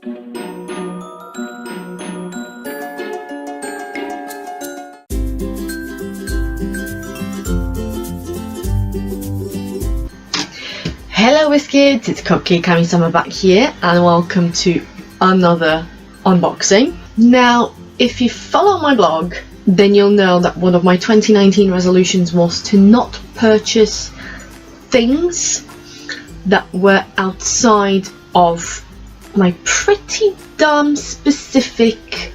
Hello WizKids, it's Cupcake Kamisama back here and welcome to another unboxing. Now, if you follow my blog, then you'll know that one of my 2019 resolutions was to not purchase things that were outside of my pretty damn specific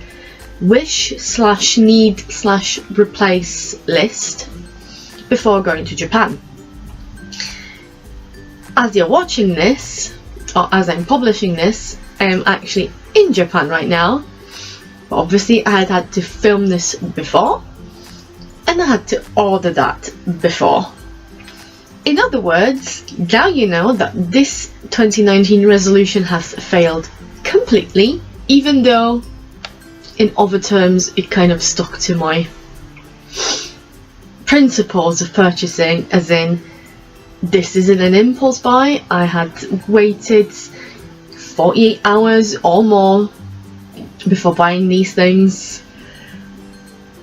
wish/need/replace list before going to Japan. As you're watching this, or as I'm publishing this, I am actually in Japan right now. But obviously I had to film this before, and I had to order that before. In other words, now you know that this 2019 resolution has failed completely, even though in other terms it kind of stuck to my principles of purchasing, as in, this isn't an impulse buy. I had waited 48 hours or more before buying these things,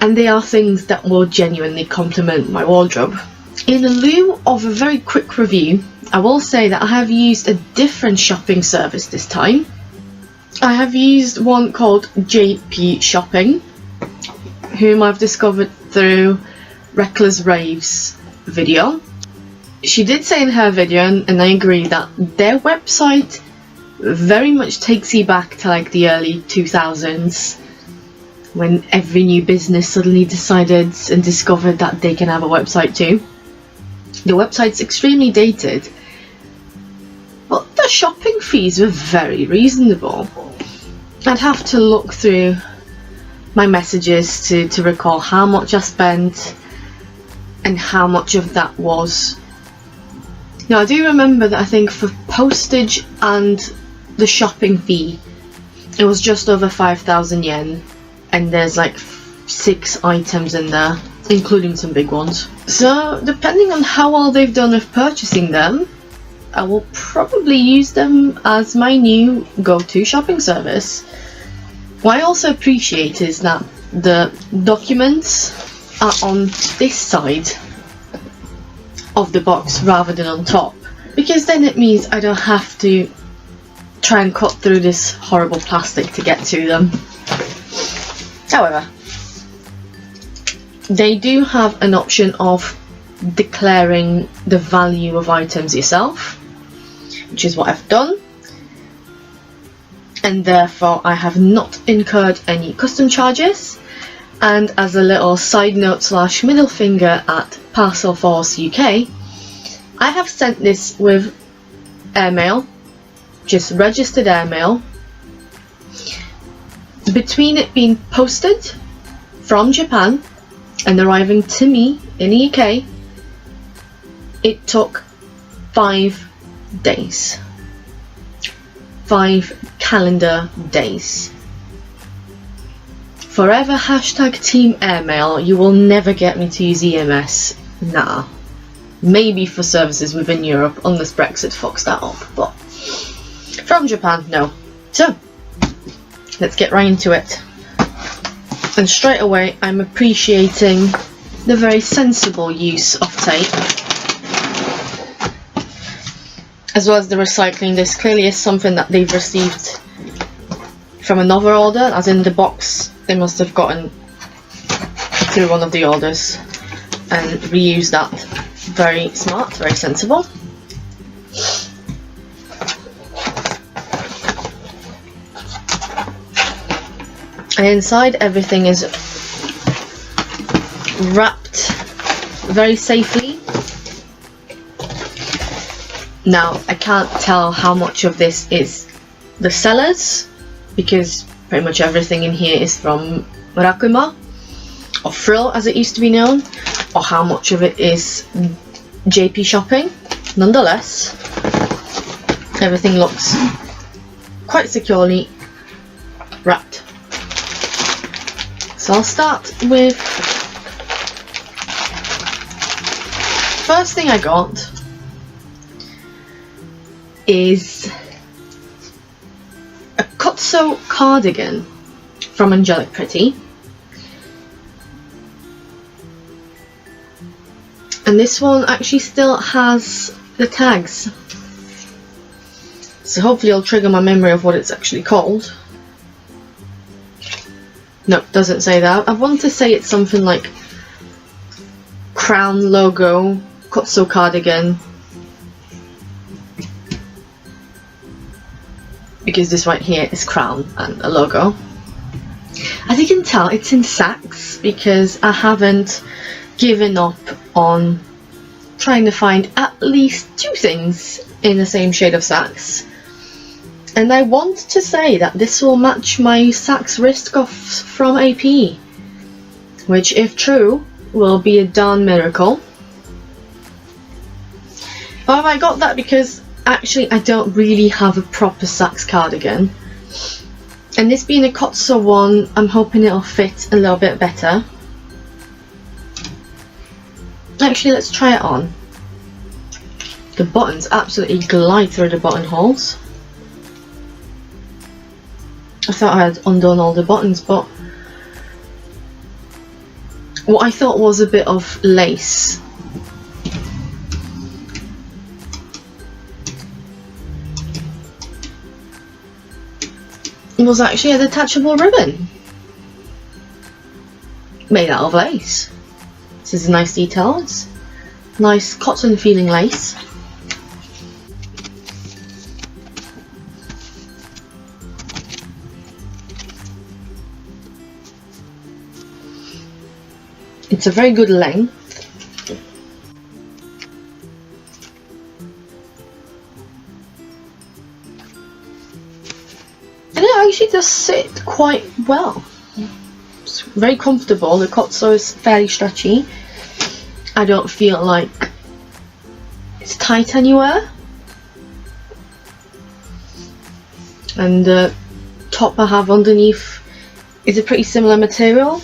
and they are things that will genuinely complement my wardrobe. In lieu of a very quick review, I will say that I have used a different shopping service this time. I have used one called JP Shopping, whom I've discovered through Reckless Rave's video. She did say in her video, and I agree, that their website very much takes you back to like the early 2000s, when every new business suddenly decided and discovered that they can have a website too. The website's extremely dated, but the shopping fees were very reasonable. I'd have to look through my messages to recall how much I spent and how much of that was. Now, I do remember that I think for postage and the shopping fee, it was just over 5,000 yen, and there's like 6 items in there, including some big ones. So, depending on how well they've done with purchasing them, I will probably use them as my new go-to shopping service. What I also appreciate is that the documents are on this side of the box rather than on top, because then it means I don't have to try and cut through this horrible plastic to get to them. However, they do have an option of declaring the value of items yourself, which is what I've done, and therefore I have not incurred any custom charges. And as a little side note / middle finger at Parcel Force UK, I have sent this with airmail, just registered airmail. Between it being posted from Japan and arriving to me in the UK, it took 5 days. 5 calendar days. Forever #team airmail, you will never get me to use EMS. Nah. Maybe for services within Europe, unless Brexit fucks that up, but from Japan, no. So, let's get right into it. And straight away, I'm appreciating the very sensible use of tape, as well as the recycling. This clearly is something that they've received from another order, as in the box they must have gotten through one of the orders and reused that. Very smart, very sensible. And inside, everything is wrapped very safely. Now, I can't tell how much of this is the sellers, because pretty much everything in here is from Rakuma, or Frill as it used to be known, or how much of it is JP Shopping. Nonetheless, everything looks quite securely wrapped. So I'll start with, first thing I got is a Kotso cardigan from Angelic Pretty. And this one actually still has the tags. So hopefully it'll trigger my memory of what it's actually called. No, doesn't say that. I want to say it's something like Crown logo, Kotso cardigan. Because this right here is Crown and a logo. As you can tell, it's in sacks because I haven't given up on trying to find at least 2 things in the same shade of sacks. And I want to say that this will match my sacks wrist cuffs from AP, which, if true, will be a darn miracle. However, I got that because actually I don't really have a proper sacks cardigan. And this being a Kotso one, I'm hoping it'll fit a little bit better. Actually, let's try it on. The buttons absolutely glide through the buttonholes. I thought I had undone all the buttons, but what I thought was a bit of lace was actually a detachable ribbon made out of lace. This is a nice detail. It's nice cotton feeling lace. It's a very good length. And it actually does sit quite well. It's very comfortable. The Kotso is fairly stretchy. I don't feel like it's tight anywhere. And the top I have underneath is a pretty similar material.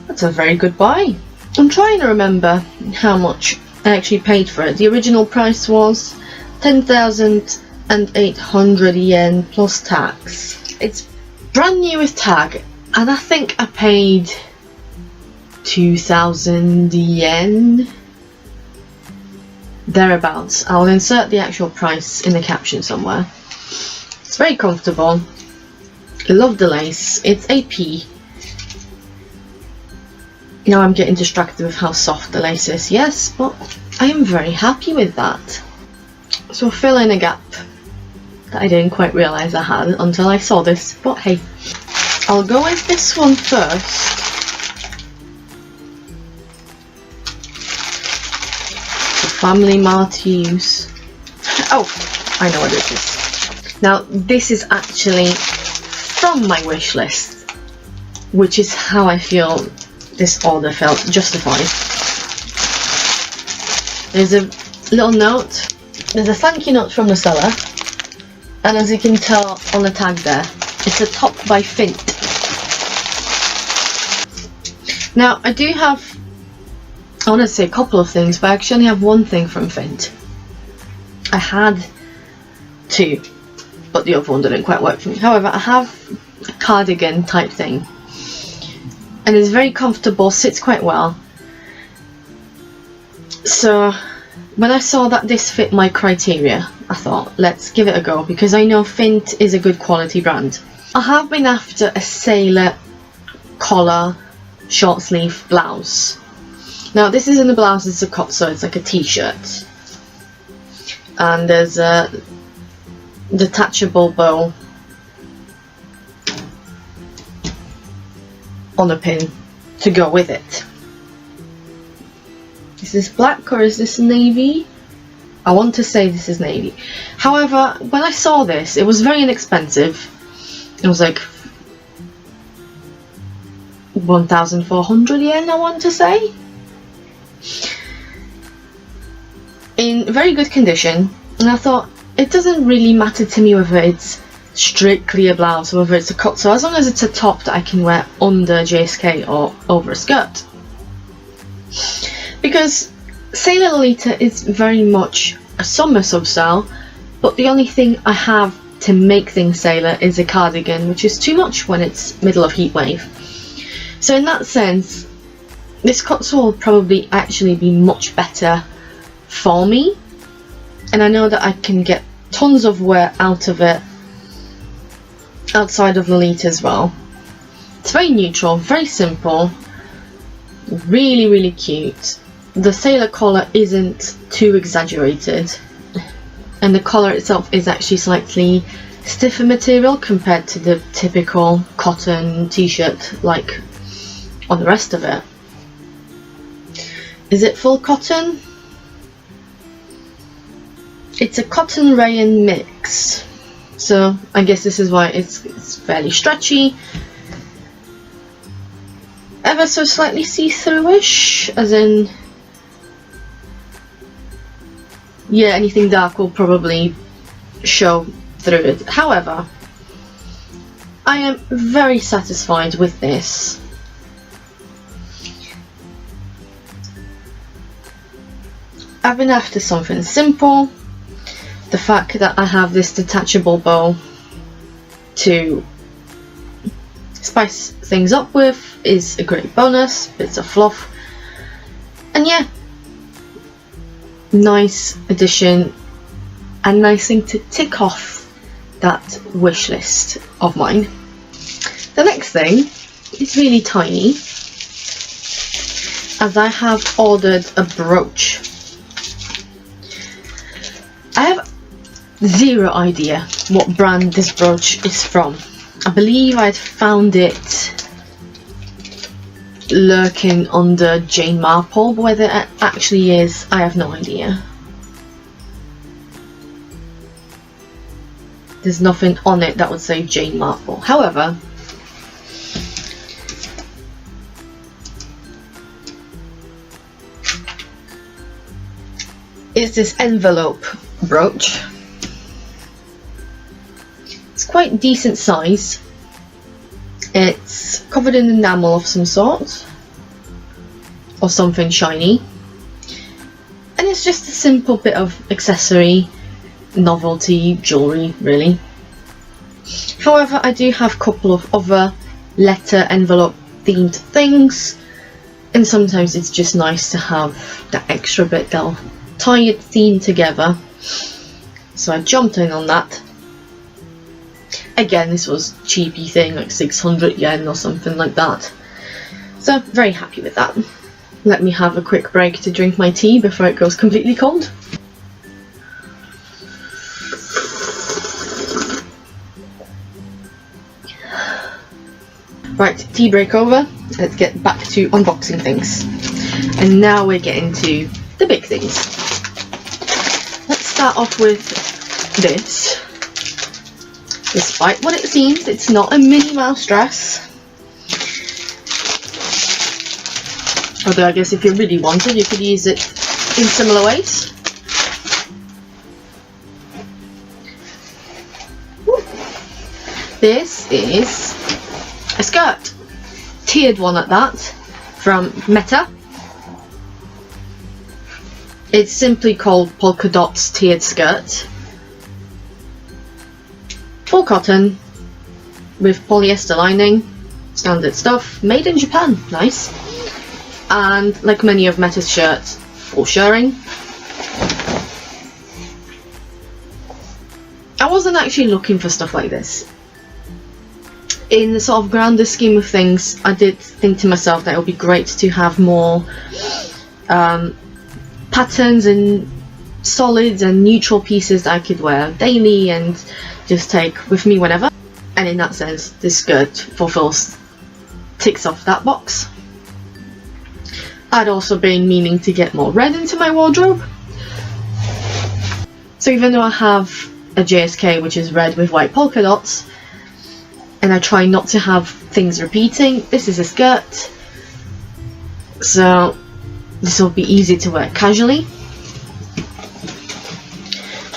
That's a very good buy. I'm trying to remember how much I actually paid for it. The original price was 10,800 yen plus tax. It's brand new with tag, and I think I paid 2,000 yen, thereabouts. I'll insert the actual price in the caption somewhere. It's very comfortable. I love the lace. It's AP. Now I'm getting distracted with how soft the lace is. Yes, but I am very happy with that. So I'll fill in a gap that I didn't quite realise I had until I saw this, but hey. I'll go with this one first. The Family Mart use. Oh, I know what it is. Now this is actually from my wish list, which is how I feel this order felt justified. There's a little note. There's a thank you note from the seller, and as you can tell on the tag there, it's a top by Fi.n.t. Now I do have, I want to say a couple of things, but I actually only have one thing from Fi.n.t. I had 2, but the other one didn't quite work for me. However, I have a cardigan type thing, and it's very comfortable, sits quite well. So when I saw that this fit my criteria, I thought, let's give it a go, because I know Fi.n.t is a good quality brand. I have been after a sailor collar short sleeve blouse. Now this isn't a blouse, it's a Kotso, it's like a t-shirt. And there's a detachable bow on a pin to go with it. Is this black or is this navy? I want to say this is navy. However, when I saw this, it was very inexpensive. It was like 1,400 yen, I want to say. In very good condition, and I thought it doesn't really matter to me whether it's strictly a blouse or whether it's a Kotso, as long as it's a top that I can wear under JSK or over a skirt. Because Sailor Lolita is very much a summer substyle, but the only thing I have to make things sailor is a cardigan, which is too much when it's middle of heat wave. So in that sense, this console will probably actually be much better for me, and I know that I can get tons of wear out of it outside of Lolita as well. It's very neutral, very simple, really, really cute. The sailor collar isn't too exaggerated, and the collar itself is actually slightly stiffer material compared to the typical cotton t-shirt like on the rest of it. Is it full cotton? It's a cotton rayon mix, so I guess this is why it's fairly stretchy, ever so slightly see-through-ish, as in, yeah, anything dark will probably show through it. However, I am very satisfied with this. I've been after something simple. The fact that I have this detachable bow to spice things up with is a great bonus. Bits of fluff, and yeah, nice addition and nice thing to tick off that wish list of mine. The next thing is really tiny, as I have ordered a brooch. I have zero idea what brand this brooch is from. I believe I'd found it lurking under Jane Marple, but whether it actually is, I have no idea. There's nothing on it that would say Jane Marple. However, it's this envelope brooch. It's quite decent size. It's covered in enamel of some sort, or something shiny, and it's just a simple bit of accessory, novelty, jewellery really. However, I do have a couple of other letter envelope themed things, and sometimes it's just nice to have that extra bit that'll tie your theme together. So I jumped in on that. Again, this was a cheapy thing, like 600 yen or something like that. So very happy with that. Let me have a quick break to drink my tea before it goes completely cold. Right, tea break over. Let's get back to unboxing things. And now we're getting to the big things. Let's start off with this. Despite what it seems, it's not a Minnie Mouse dress. Although I guess if you really wanted, you could use it in similar ways. This is a skirt. Tiered one at that, from Meta. It's simply called Polka Dots Tiered Skirt. Full cotton with polyester lining, standard stuff, made in Japan, nice. And like many of Meta's shirts, full shirring. I wasn't actually looking for stuff like this. In the sort of grander scheme of things, I did think to myself that it would be great to have more patterns and solids and neutral pieces that I could wear daily and just take with me whenever. And in that sense, this skirt ticks off that box. I'd also been meaning to get more red into my wardrobe. So even though I have a JSK which is red with white polka dots, and I try not to have things repeating, this is a skirt, so this will be easy to wear casually.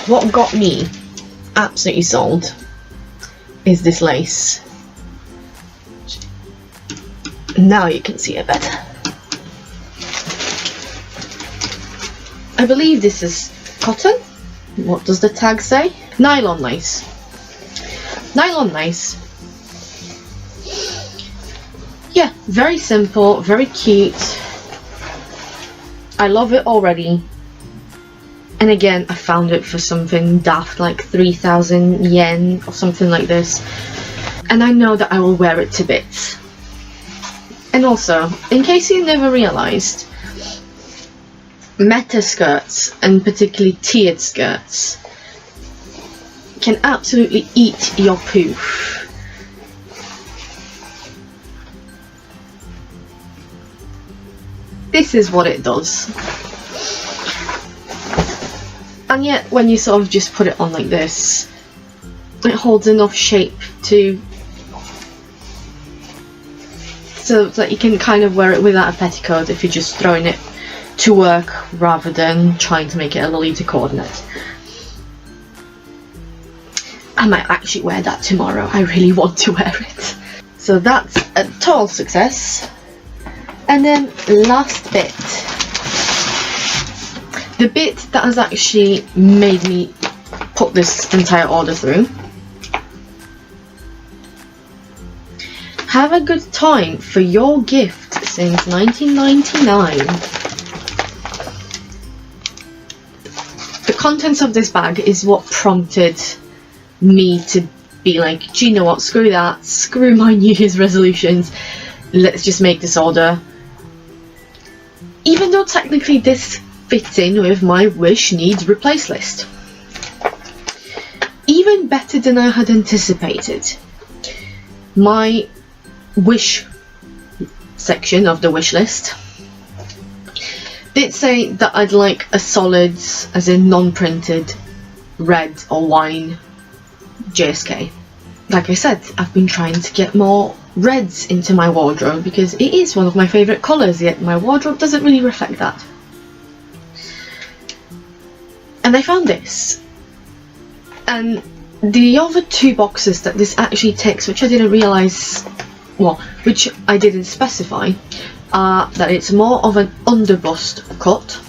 What got me absolutely sold is this lace. Now you can see it better. I believe this is cotton. What does the tag say? Nylon lace. Nylon lace. Yeah, very simple, very cute. I love it already. And again, I found it for something daft like 3,000 yen or something like this. And I know that I will wear it to bits. And also, in case you never realised, meta skirts, and particularly tiered skirts, can absolutely eat your poof. This is what it does. And yet, when you sort of just put it on like this, it holds enough shape so that you can kind of wear it without a petticoat if you're just throwing it to work rather than trying to make it a Lolita coordinate. I might actually wear that tomorrow. I really want to wear it. So that's a total success. And then last bit. The bit that has actually made me put this entire order through. Have a good time for your gift since 1999. The contents of this bag is what prompted me to be like, do you know what, screw that, screw my New Year's resolutions, let's just make this order. Even though technically this fits in with my wish needs replace list. Even better than I had anticipated. My wish section of the wish list did say that I'd like a solid, as in non-printed, red or wine JSK. Like I said, I've been trying to get more reds into my wardrobe because it is one of my favourite colours, yet my wardrobe doesn't really reflect that. And I found this. And the other two boxes that this actually ticks, which I didn't realise, well, which I didn't specify, are that it's more of an underbust cut.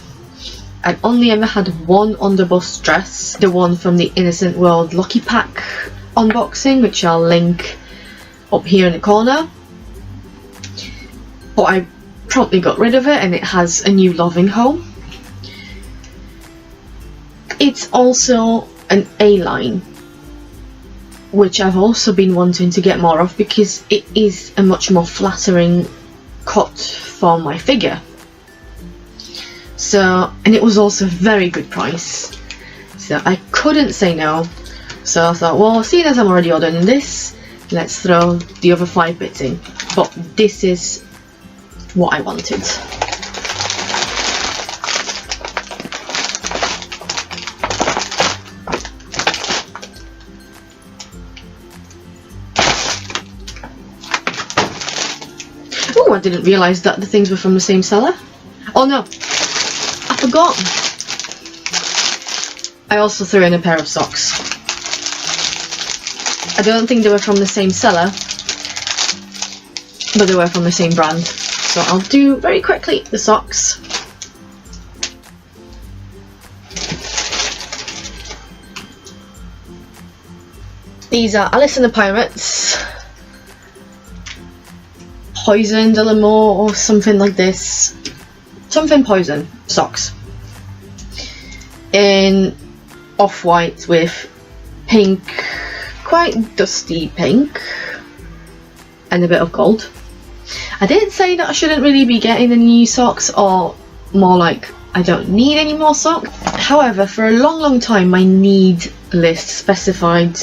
I've only ever had one underbust dress, the one from the Innocent World Lucky Pack unboxing, which I'll link up here in the corner. But I promptly got rid of it and it has a new loving home. It's also an A-line, which I've also been wanting to get more of because it is a much more flattering cut for my figure. So, and it was also a very good price, so I couldn't say no. So I thought, well, seeing as I'm already ordering this, let's throw the other 5 bits in. But this is what I wanted. Oh, I didn't realise that the things were from the same seller. Oh no, I forgot. I also threw in a pair of socks. I don't think they were from the same seller, but they were from the same brand. So I'll do very quickly the socks. These are Alice and the Pirates, Poison de l'Amour or something like this. Something Poison socks. In off-white with pink, quite dusty pink, and a bit of gold. I didn't say that I shouldn't really be getting any new socks, or more like I don't need any more socks. However, for a long time my need list specified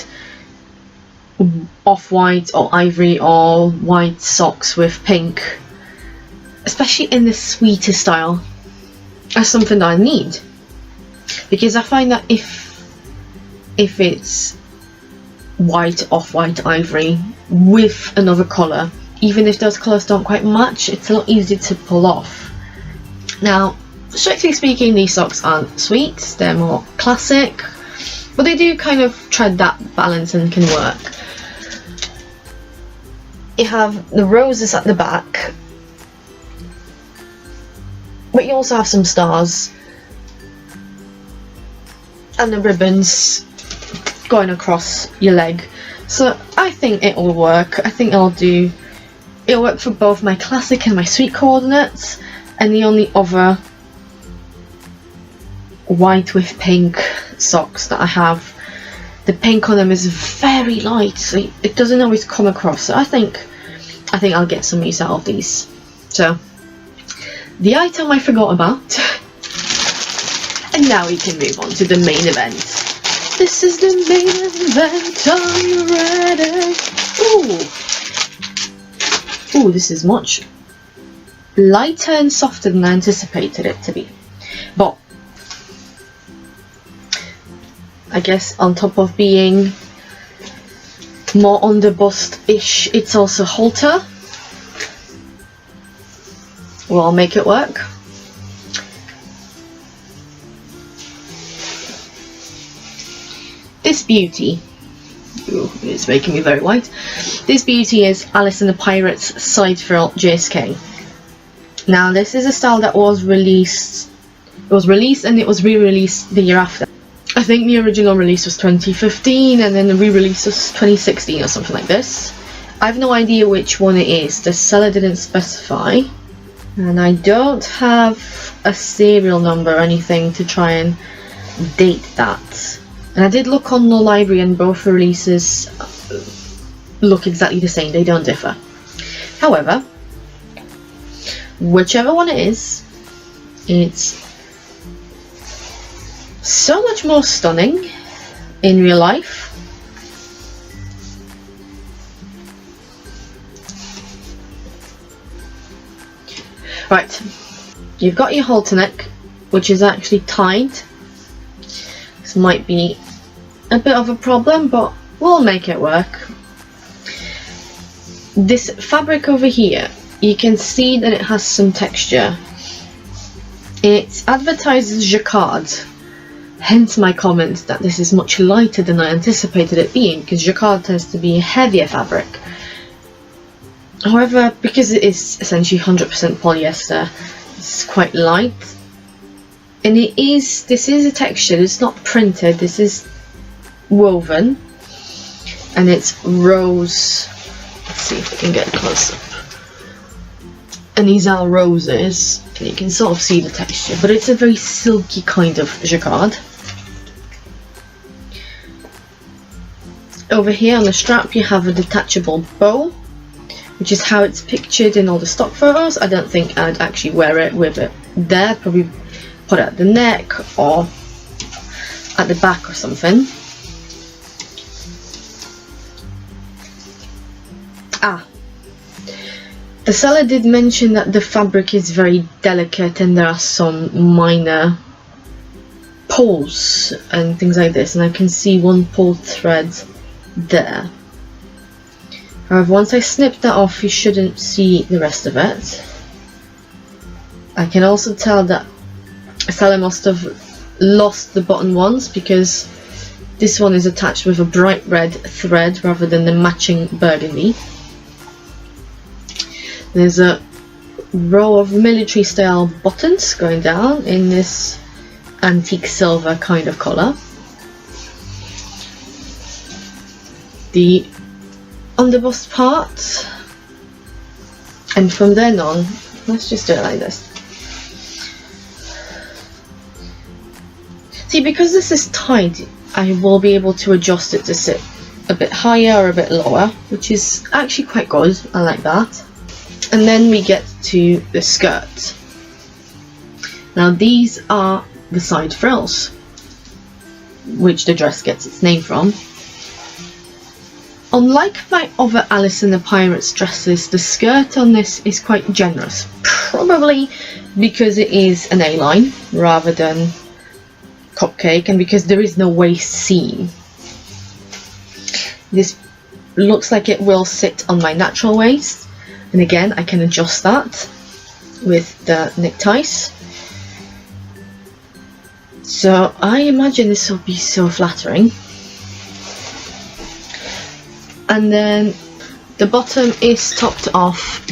off-white or ivory or white socks with pink, especially in the sweeter style, as something that I need. Because I find that if it's white, off-white, ivory with another colour, even if those colours don't quite match, it's a lot easier to pull off. Now, strictly speaking, these socks aren't sweet, they're more classic, but they do kind of tread that balance and can work. You have the roses at the back, but you also have some stars. and the ribbons going across your leg. So I think it will work. I think it'll work for both my classic and my sweet coordinates. And the only other white with pink socks that I have, the pink on them is very light, so it doesn't always come across. So I think I'll get some use out of these. So the item I forgot about, and now we can move on to the main event. This is the main event. Are you ready? Ooh, this is much lighter and softer than I anticipated it to be. But I guess on top of being more underbust-ish, it's also halter. We'll make it work. This beauty, ooh, it's making me very white. This beauty is Alice and the Pirates side frill JSK. Now this is a style that was released. It was released and it was re-released the year after. I think the original release was 2015 and then the re-release was 2016 or something like this. I have no idea which one it is. The seller didn't specify. And I don't have a serial number or anything to try and date that. And I did look on the library and both releases look exactly the same. They don't differ. However, whichever one it is, it's so much more stunning in real life. Right, you've got your halter neck, which is actually tied. This might be a bit of a problem, but we'll make it work. This fabric over here, you can see that it has some texture. It's advertised as jacquard, hence my comment that this is much lighter than I anticipated it being, because jacquard tends to be a heavier fabric. However, because it is essentially 100% polyester, it's quite light. And this is a texture, it's not printed, this is woven. And it's rose. Let's see if we can get close up. And these are roses, and you can sort of see the texture, but it's a very silky kind of jacquard. Over here on the strap you have a detachable bow, which is how it's pictured in all the stock photos. I don't think I'd actually wear it with it there. I'd probably put it at the neck or at the back or something. The seller did mention that the fabric is very delicate and there are some minor pulls and things like this, and I can see one pulled thread there. However, once I snip that off, you shouldn't see the rest of it. I can also tell that the seller must have lost the button once, because this one is attached with a bright red thread rather than the matching burgundy. There's a row of military style buttons going down in this antique silver kind of colour. The underbust part, and from then on, let's just do it like this. See, because this is tied, I will be able to adjust it to sit a bit higher or a bit lower, which is actually quite good. I like that. And then we get to the skirt. Now these are the side frills, which the dress gets its name from. Unlike my other Alice and the Pirates dresses, the skirt on this is quite generous, probably because it is an A-line rather than Cupcake, and because there is no waist seam. This looks like it will sit on my natural waist, and again I can adjust that with the neckties. So I imagine this will be so flattering. And then the bottom is topped off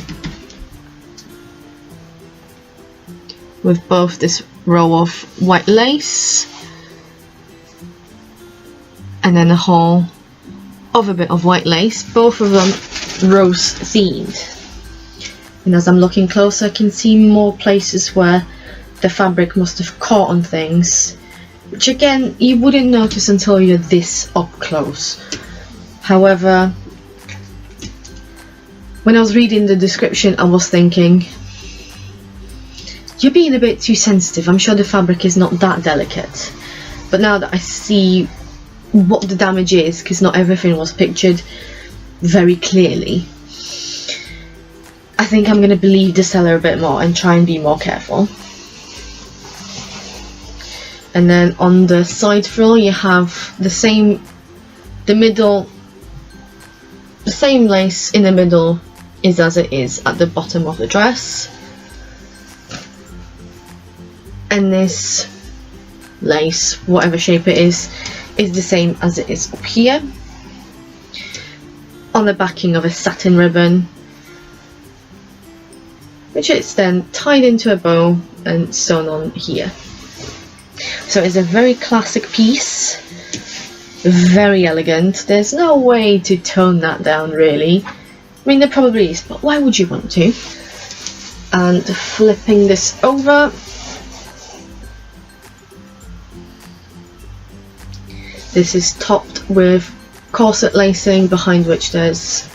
with both this row of white lace and then a whole other bit of white lace, both of them rose themed. And as I'm looking closer, I can see more places where the fabric must have caught on things, which again you wouldn't notice until you're this up close. However, when I was reading the description, I was thinking, you're being a bit too sensitive. I'm sure the fabric is not that delicate. But now that I see what the damage is, because not everything was pictured very clearly, I think I'm going to believe the seller a bit more and try and be more careful. And then on the side frill you have the same lace in the middle is as it is at the bottom of the dress, and this lace, whatever shape it is the same as it is up here on the backing of a satin ribbon, which is then tied into a bow and sewn on here. So it's a very classic piece, very elegant. There's no way to tone that down really. I mean, there probably is, but why would you want to? And flipping this over, this is topped with corset lacing, behind which there's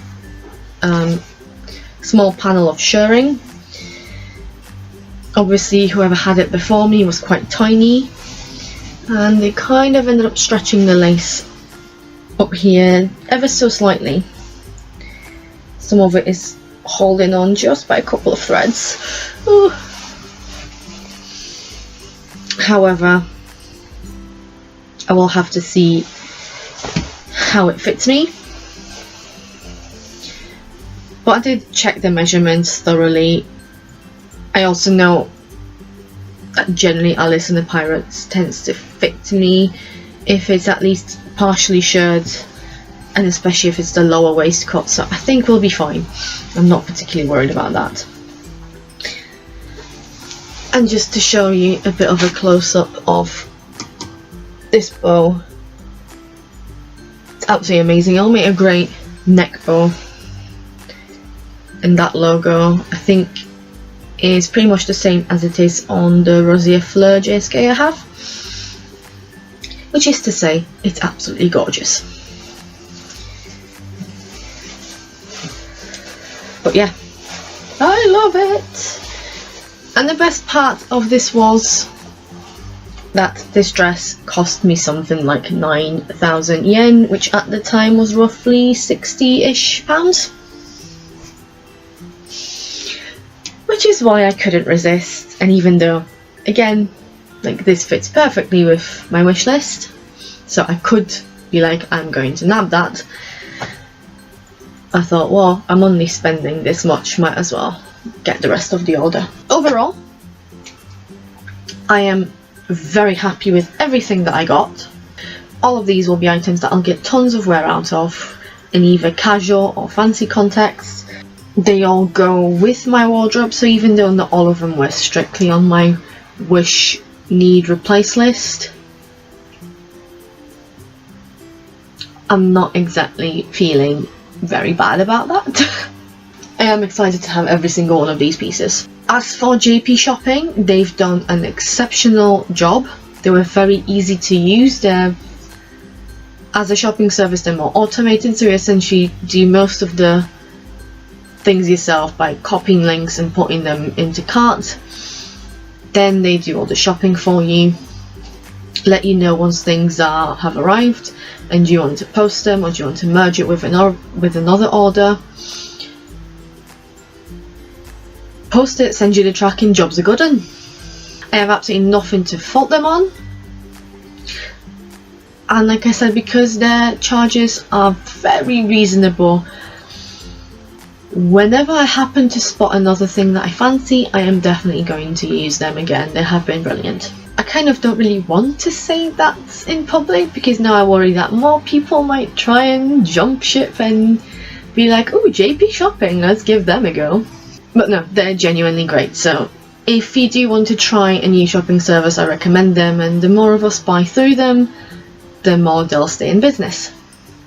a small panel of shirring. Obviously whoever had it before me was quite tiny, and they kind of ended up stretching the lace up here ever so slightly. Some of it is holding on just by a couple of threads. Ooh. However, I will have to see how it fits me. But I did check the measurements thoroughly. I also know that generally Alice and the Pirates tends to fit me if it's at least partially shirred, and especially if it's the lower waistcoat, so I think we'll be fine. I'm not particularly worried about that. And just to show you a bit of a close-up of this bow, it's absolutely amazing. It'll make a great neck bow, and that logo I think is pretty much the same as it is on the Rosier Fleur JSK I have, which is to say, it's absolutely gorgeous. But yeah, I love it. And the best part of this was that this dress cost me something like 9,000 yen, which at the time was roughly 60-ish pounds. Which is why I couldn't resist, and even though, again, like this fits perfectly with my wish list, so I could be like, I'm going to nab that, I thought, well, I'm only spending this much, might as well get the rest of the order. Overall, I am very happy with everything that I got. All of these will be items that I'll get tons of wear out of in either casual or fancy contexts. They all go with my wardrobe, so even though not all of them were strictly on my wish need replace list, I'm not exactly feeling very bad about that. I am excited to have every single one of these pieces. As for JP shopping, they've done an exceptional job. They were very easy to use. As a shopping service, they're more automated, so you essentially do most of the things yourself by copying links and putting them into cart. Then they do all the shopping for you, let you know once things have arrived, and do you want to post them or do you want to merge it with another order. Post it, send you the tracking, jobs are good done. I have absolutely nothing to fault them on, and like I said, because their charges are very reasonable, whenever I happen to spot another thing that I fancy, I am definitely going to use them again. They have been brilliant. I kind of don't really want to say that in public, because now I worry that more people might try and jump ship and be like, oh, JP shopping, let's give them a go. But no, they're genuinely great, so if you do want to try a new shopping service, I recommend them, and the more of us buy through them, the more they'll stay in business.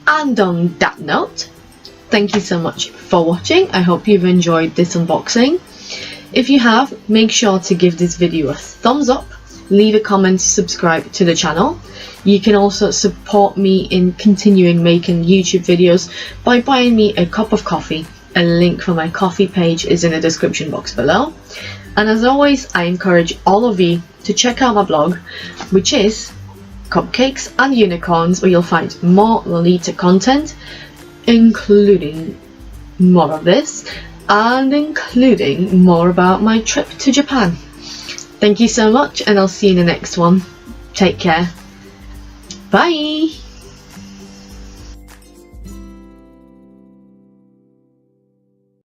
And on that note, thank you so much for watching. I hope you've enjoyed this unboxing. If you have, make sure to give this video a thumbs up, leave a comment, subscribe to the channel. You can also support me in continuing making YouTube videos by buying me a cup of coffee. A link for my coffee page is in the description box below. And as always, I encourage all of you to check out my blog, which is Cupcakes and Unicorns, where you'll find more Lolita content, including more of this, and including more about my trip to Japan. Thank you so much, and I'll see you in the next one. Take care. Bye!